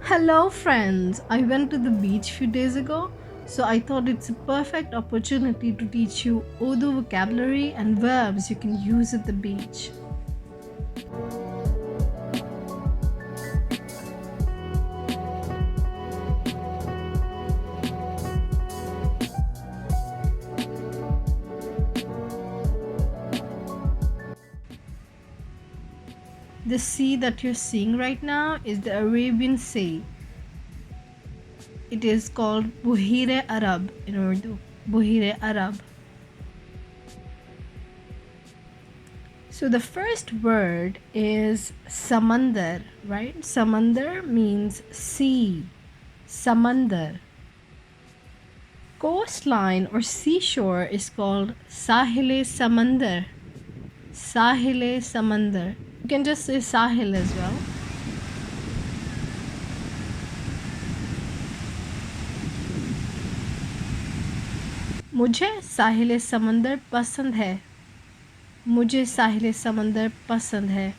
Hello, friends. I went to the beach few days ago, so I thought it's a perfect opportunity to teach you Urdu vocabulary and verbs you can use at the beach. The sea that you're seeing right now is the Arabian Sea. It is called Buhire Arab in Urdu. Buhire Arab. So the first word is samandar, right? Samandar means sea. Samandar. Coastline or seashore is called Sahile Samandar. Sahile Samandar. You can just say Sahil as well. मुझे साहिल समंदर पसंद है. मुझे साहिल समंदर पसंद है.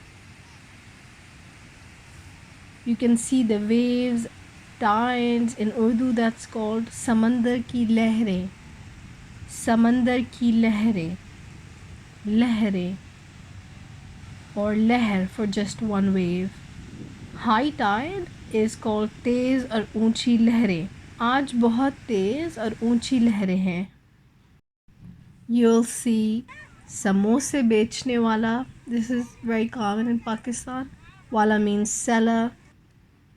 You can see the waves, tides. In Urdu that's called समंदर की लहरें. समंदर की लहरें. लहरें. Or लहर for just one wave. High tide is called तेज़ और ऊंची लहरें. आज बहुत तेज़ और ऊंची लहरें हैं. You'll see समोसे बेचने वाला. This is very common in Pakistan. Wala means seller.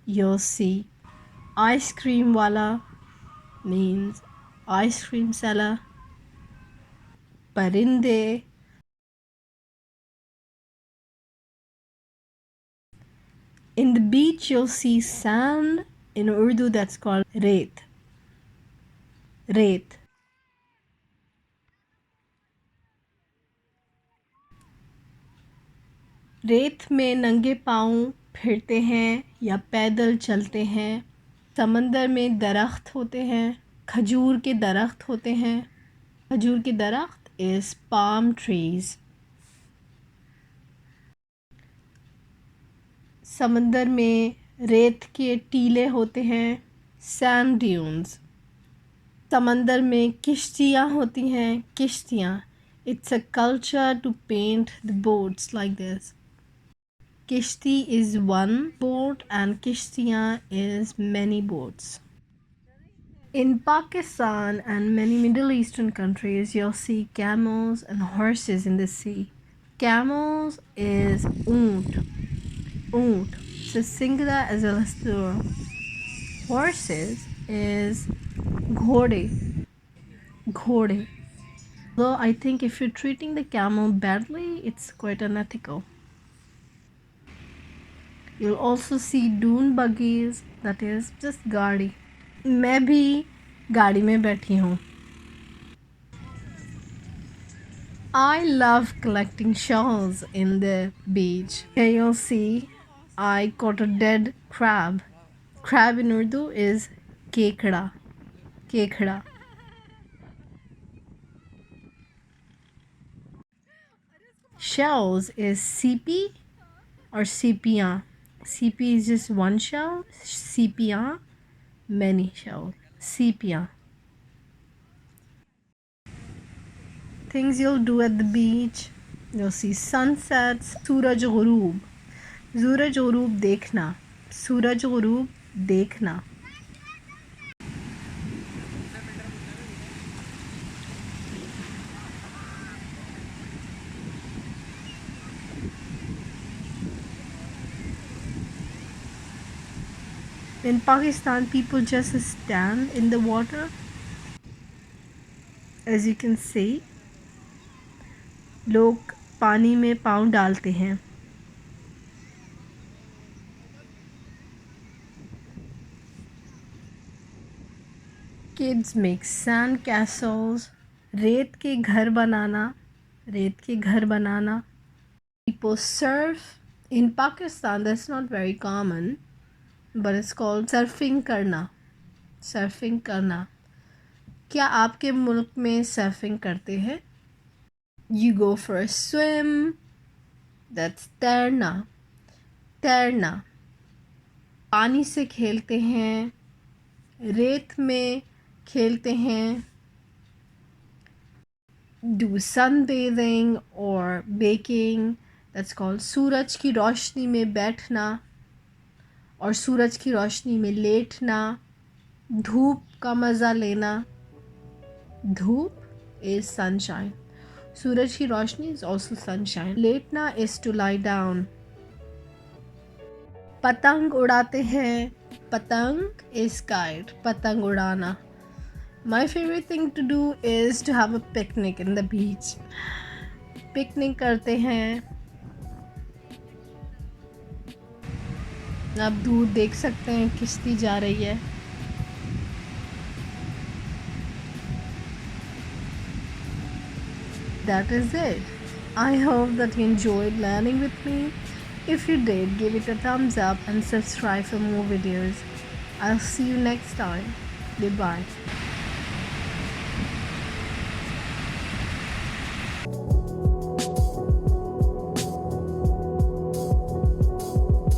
You'll see ice cream wala means ice cream seller. Parinde. In the beach you'll see sand. In Urdu that's called reet. Reet. रेत में नंगे पाँव फिरते हैं या पैदल चलते हैं. समंदर में दरख्त होते हैं. खजूर के दरख्त होते हैं. खजूर के दरख्त is palm trees. समंदर में रेत के टीले होते हैं. sand dunes. समंदर में किश्तियाँ होती हैं. किश्तियाँ. It's a culture to paint the boats like this. Kishti is one boat and kishtiyan is many boats. In Pakistan and many Middle Eastern countries, you'll see camels and horses in the sea. Camels is oont. Oont. So singular as well as plural. Horses is ghode. Ghode. Though I think if you're treating the camel badly, it's quite unethical. You'll also see dune buggies, that is just गाड़ी. मैं भी गाड़ी में बैठी हूँ. I love collecting shells in the beach. Here you'll see I caught a dead crab. Crab in Urdu is kekda. Kekda. Shells is sipi or sipiyan. Sipi is just one shell. Sipiyan, many shells. Sipiyan. Things you'll do at the beach. You'll see sunsets. सूरज गुरूब. सूरज गुरूब देखना. सूरज गुरूब देखना. In Pakistan, people just stand in the water. As you can see, लोग पानी में पाँव डालते हैं. Kids make sand castles. रेत के घर बनाना. रेत के घर बनाना. People surf. In Pakistan, that's not very common, but it's called surfing करना. Surfing करना. क्या आपके मुल्क में सर्फिंग करते हैं? You go for a swim. That's तैरना. तैरना. पानी से खेलते हैं, रेत में खेलते हैं. Do sunbathing or baking, that's called सूरज की रोशनी में बैठना और सूरज की रोशनी में लेटना. धूप का मज़ा लेना. धूप is sunshine. सूरज की रोशनी is also sunshine. लेटना is to lie down. पतंग उड़ाते हैं. पतंग is kite. पतंग उड़ाना. My favorite thing to do is to have a picnic in the beach. Picnic करते हैं. आप दूर देख सकते हैं किश्ती जा रही है. That is it. I hope that you enjoyed learning with me. If you did, give it a thumbs up and subscribe for more videos. I'll see you next time. Goodbye.